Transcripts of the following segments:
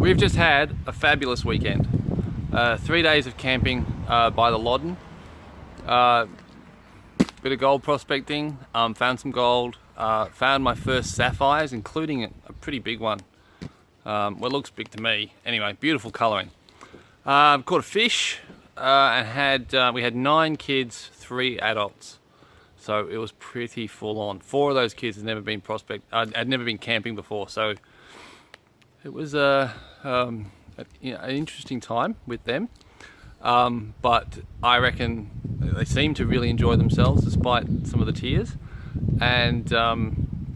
We've just had a fabulous weekend. 3 days of camping by the Loddon. Bit of gold prospecting, found some gold, found my first sapphires, including a pretty big one. Well, it looks big to me. Anyway, beautiful colouring. Caught a fish and we had 9 kids, 3 adults. So it was pretty full on. 4 of those kids had never been had never been camping before, so it was an interesting time with them. But I reckon they seemed to really enjoy themselves despite some of the tears. And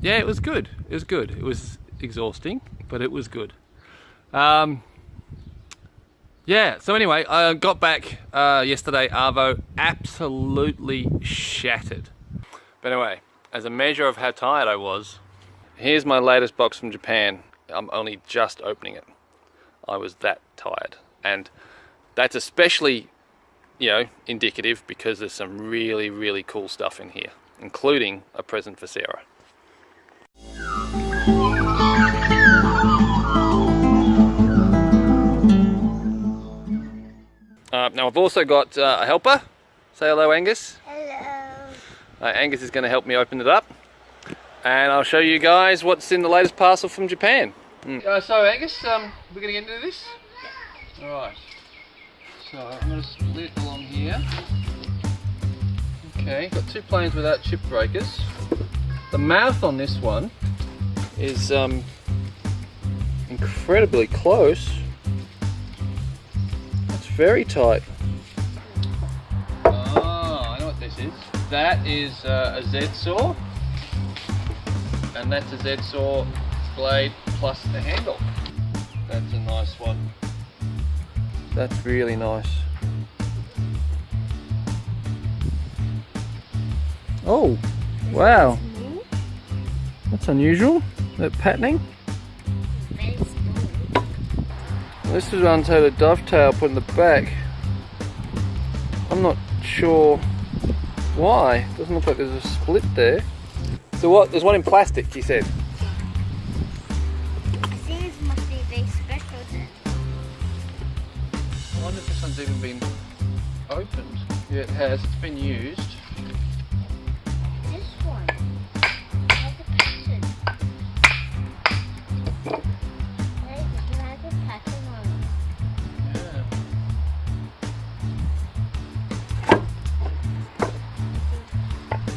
yeah, it was good. It was good. It was exhausting, but it was good. Yeah, so anyway, I got back yesterday, Arvo, absolutely shattered. But anyway, as a measure of how tired I was, here's my latest box from Japan. I'm only just opening it. I was that tired. And that's especially, indicative because there's some really, really cool stuff in here, including a present for Sarah. Now I've also got a helper. Say hello, Angus. Hello. Angus is going to help me open it up, and I'll show you guys what's in the latest parcel from Japan. So Angus, we're going to get into this? Yeah. Alright. So I'm going to split along here. Okay, got 2 planes without chip breakers. The mouth on this one is incredibly close. It's very tight. Oh, I know what this is. That is a Z saw, and that's a Z saw blade plus the handle. That's a nice one. That's really nice. Oh, wow. That's unusual, that patterning. This is untailed dovetail put in the back. I'm not sure why. It doesn't look like there's a split there. So what? There's one in plastic, you said? I think this must be very special then. I wonder if this one's even been opened. Yeah, it has. It's been used. This one has a pattern. It has a pattern on it. Yeah.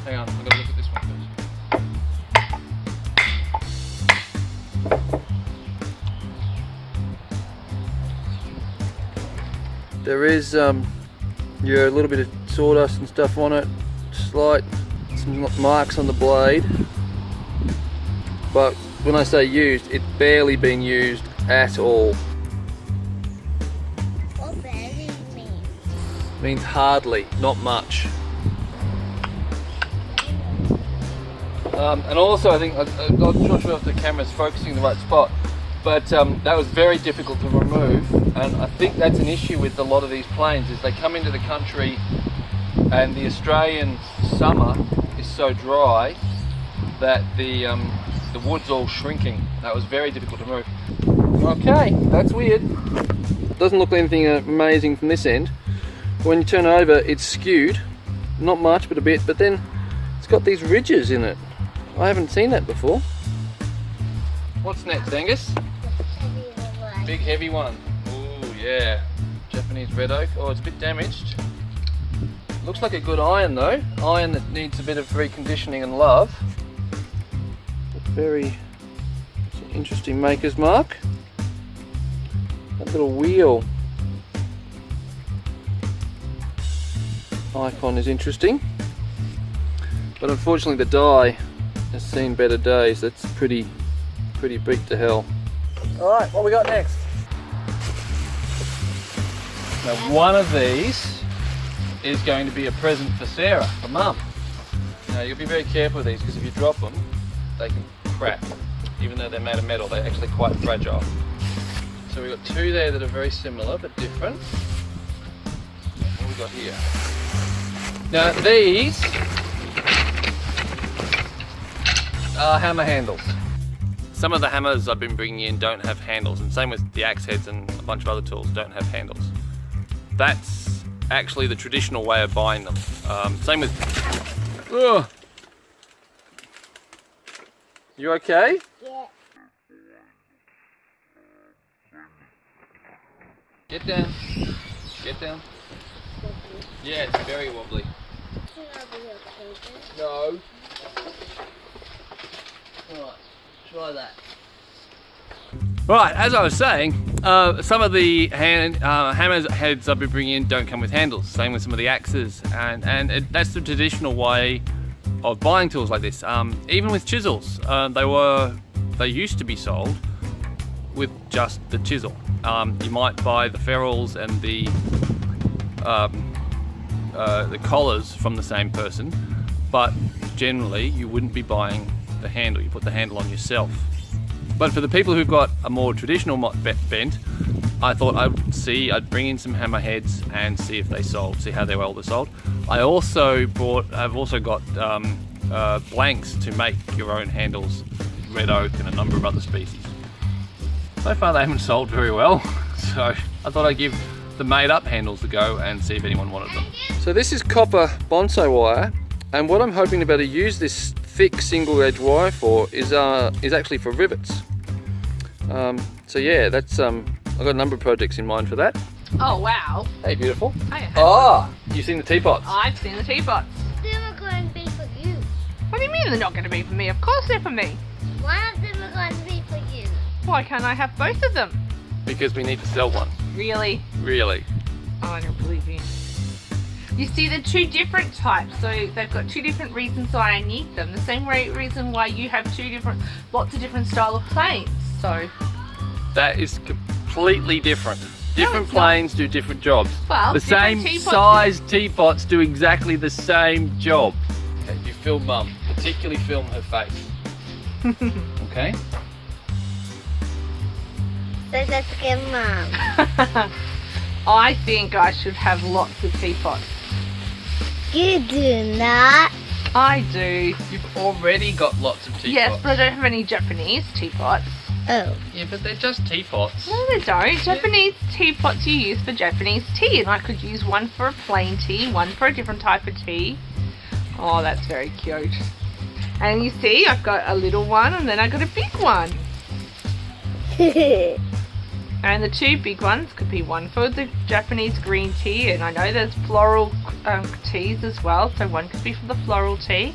Hang on, I've got to look at this one first. There is a little bit of sawdust and stuff on it, some marks on the blade, but when I say used, it's barely been used at all. What barely means? Means hardly, not much. And also I think, I'm not sure if the camera's focusing in the right spot, but that was very difficult to remove, and I think that's an issue with a lot of these planes, is they come into the country and the Australian summer is so dry that the wood's all shrinking. That was very difficult to remove. Okay, that's weird. Doesn't look anything amazing from this end. When you turn it over, it's skewed, not much but a bit, but then it's got these ridges in it. I haven't seen that before. What's next, Angus? Big heavy one. Oh yeah, Japanese red oak. Oh, it's a bit damaged. Looks like a good iron though. Iron that needs a bit of reconditioning and love. It's an interesting maker's mark. That little wheel icon is interesting, but unfortunately the die has seen better days. That's pretty beat to hell. Alright, what we got next? Now one of these is going to be a present for Sarah, for Mum. Now you'll be very careful with these because if you drop them, they can crack. Even though they're made of metal, they're actually quite fragile. So we've got 2 there that are very similar but different. What have we got here? Now these are hammer handles. some of the hammers I've been bringing in don't have handles, and same with the axe heads and a bunch of other tools don't have handles. That's actually the traditional way of buying them. Same with... Ugh. You okay? Yeah. Get down. Get down. Yeah, it's very wobbly. No. Alright, try that. Right, as I was saying, some of the hammers heads I've been bringing in don't come with handles. Same with some of the axes, and that's the traditional way of buying tools like this. Even with chisels, they used to be sold with just the chisel. You might buy the ferrules and the collars from the same person, but generally you wouldn't be buying the handle. You put the handle on yourself. But for the people who've got a more traditional bent, I thought I'd bring in some hammer heads and see if they sold, see how well they're sold. I've also got blanks to make your own handles, red oak and a number of other species. So far they haven't sold very well, so I thought I'd give the made up handles a go and see if anyone wanted them. So this is copper bonsai wire, and what I'm hoping to be able to use this thick single edge wire for is actually for rivets. So yeah, that's I've got a number of projects in mind for that. Oh wow. Hey beautiful. Hiya. Ah, you've seen the teapots? I've seen the teapots. They're going to be for you. What do you mean they're not going to be for me? Of course they're for me. One of them are going to be for you. Why can't I have both of them? Because we need to sell one. Really? Really. Oh, I don't believe you. You see, they're two different types, so they've got two different reasons why I need them. The same reason why you have lots of different style of planes. So that is completely different. Different it's planes do different jobs. Well, the different same teapots size teapots do exactly the same job. Okay, you film Mum, particularly film her face. Okay? So let's give Mom. I think I should have lots of teapots. You do not. I do. You've already got lots of teapots. Yes, but I don't have any Japanese teapots. Oh. Yeah, but they're just teapots. No, they don't. Japanese teapots you use for Japanese tea, and I could use one for a plain tea, one for a different type of tea. Oh, that's very cute. And you see, I've got a little one, and then I got a big one. And the two big ones could be one for the Japanese green tea, and I know there's floral teas as well, so one could be for the floral tea.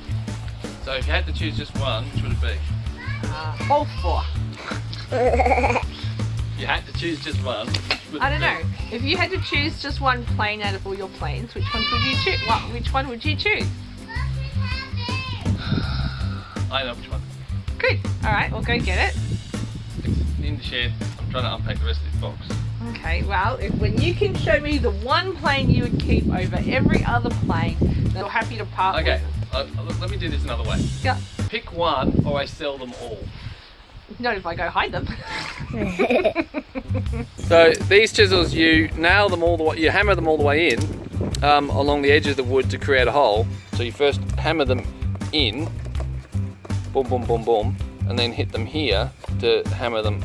So if you had to choose just one, which would it be? All four. If you had to choose just one, which would I it don't be? know. If you had to choose just one plane out of all your planes, which one would you choose? Which one would you choose? I know which one. Good. All right, we'll go get it. It's in the shed. I'm trying to unpack the rest of this box. Okay. Well, when you can show me the one plane you would keep over every other plane that you're happy to part Okay, with. let me do this another way. Yeah. Pick one, or I sell them all. Not if I go hide them. So these chisels, you nail them all the way, you hammer them all the way in along the edge of the wood to create a hole. So you first hammer them in, boom, boom, boom, boom, and then hit them here to hammer them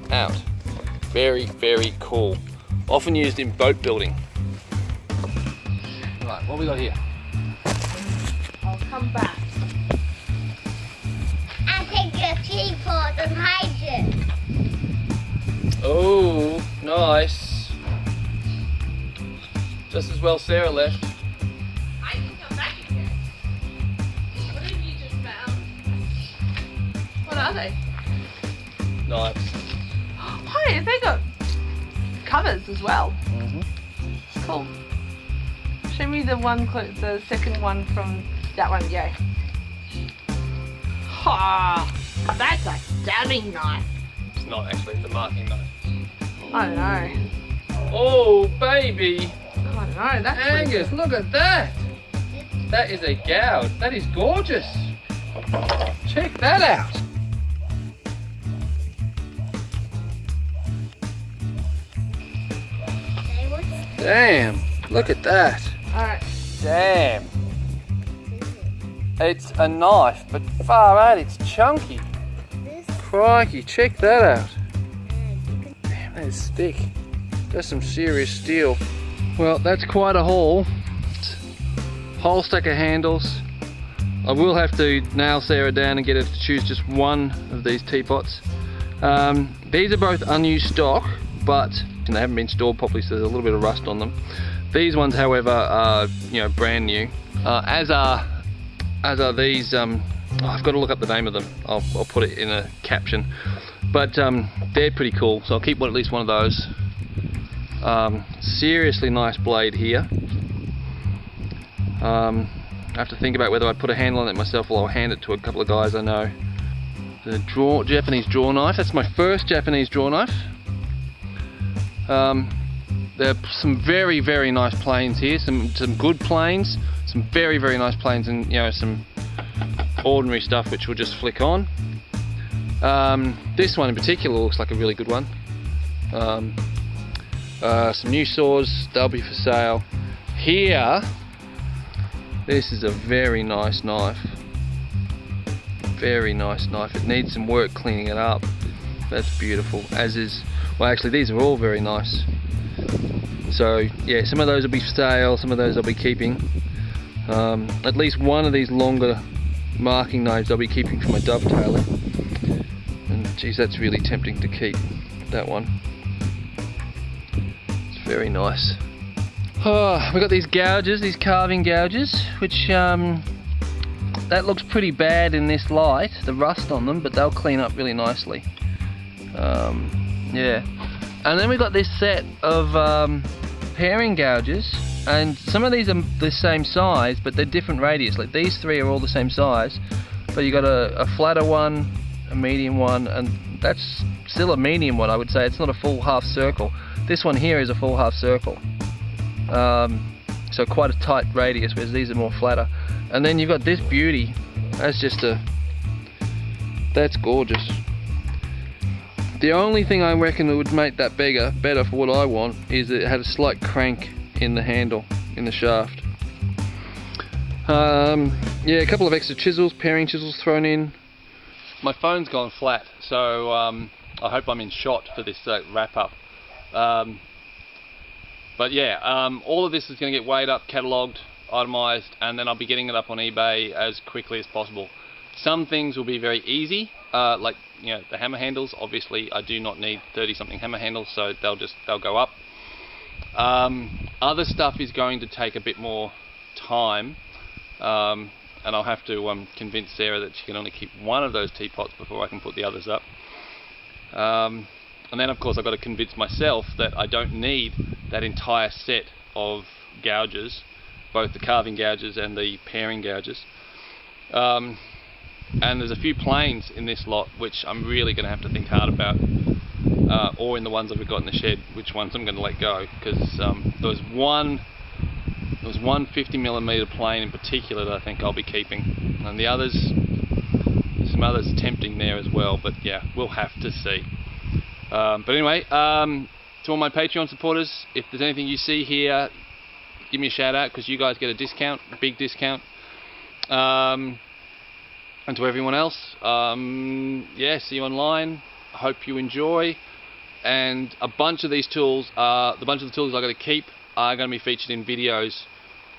out. Very, very cool. Often used in boat building. Right, what have we got here? I'll come back. And take your teapot and hide it. Oh, nice. Just as well Sarah left. I can come back again. What have you just found? What are they? Nice. Hi, they got covers as well. Cool. Show me the second one from that one, yeah. Ha! That's a stabbing knife. It's not actually, it's a marking knife. I don't know. Oh, baby! I don't know. That's pretty Angus, look at that! That is a gouge. That is gorgeous. Check that out. Damn, look at that. Alright. Damn. It's a knife, but far out, it's chunky. Crikey, check that out. Damn, that is thick. That's some serious steel. Well, that's quite a haul. Whole stack of handles. I will have to nail Sarah down and get her to choose just one of these teapots. These are both unused stock, but they haven't been stored properly, so there's a little bit of rust on them. These ones, however, are brand new. As are these. I've got to look up the name of them. I'll put it in a caption. But they're pretty cool, so I'll keep at least one of those. Seriously nice blade here. I have to think about whether I put a handle on it myself or I'll hand it to a couple of guys I know. The Japanese draw knife. That's my first Japanese draw knife. There are some very, very nice planes here. Some good planes. Some very, very nice planes, and some ordinary stuff which will just flick on. This one in particular looks like a really good one. Some new saws, they'll be for sale. Here, this is a very nice knife. Very nice knife. It needs some work cleaning it up. That's beautiful. As is, well, actually these are all very nice. So yeah, some of those will be for sale, some of those I'll be keeping. At least one of these longer marking knives I'll be keeping for my dovetailing. And geez, that's really tempting to keep, that one. It's very nice. Oh, we've got these gouges, these carving gouges, which that looks pretty bad in this light, the rust on them, but they'll clean up really nicely. Yeah. And then we've got this set of pairing gouges, and some of these are the same size, but they're different radius. Like these three are all the same size, but you got a flatter one, a medium one, and that's still a medium one, I would say. It's not a full half circle. This one here is a full half circle. So quite a tight radius, whereas these are more flatter. And then you've got this beauty. That's gorgeous. The only thing I reckon that would make that better for what I want is that it had a slight crank in the handle, in the shaft. Yeah, a couple of extra chisels, pairing chisels thrown in. My phone's gone flat, so I hope I'm in shot for this wrap up. But yeah, all of this is going to get weighed up, catalogued, itemised, and then I'll be getting it up on eBay as quickly as possible. Some things will be very easy, like the hammer handles. Obviously, I do not need 30-something hammer handles, so they'll go up. Other stuff is going to take a bit more time, and I'll have to convince Sarah that she can only keep one of those teapots before I can put the others up. And then of course I've got to convince myself that I don't need that entire set of gouges, both the carving gouges and the pairing gouges. And there's a few planes in this lot which I'm really going to have to think hard about, or in the ones I've got in the shed, which ones I'm going to let go, because there was one 50mm plane in particular that I think I'll be keeping, and the others, some others tempting there as well, but yeah, we'll have to see. But anyway, to all my Patreon supporters, if there's anything you see here, give me a shout out, because you guys get a discount, a big discount. And to everyone else, yeah, see you online. I hope you enjoy. And a bunch of these tools, the bunch of the tools I'm going to keep are going to be featured in videos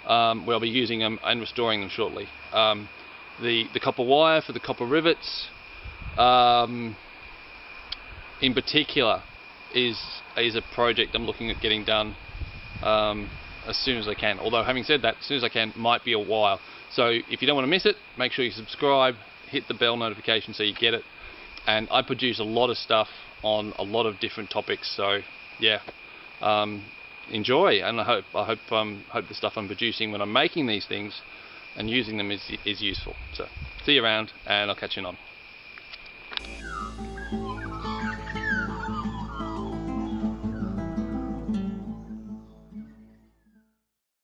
where I'll be using them and restoring them shortly. The copper wire for the copper rivets, in particular, is a project I'm looking at getting done as soon as I can. Although having said that, as soon as I can might be a while. So if you don't want to miss it, make sure you subscribe, hit the bell notification so you get it. And I produce a lot of stuff on a lot of different topics. So yeah, enjoy, and I hope the stuff I'm producing when I'm making these things and using them is useful. So see you around, and I'll catch you on.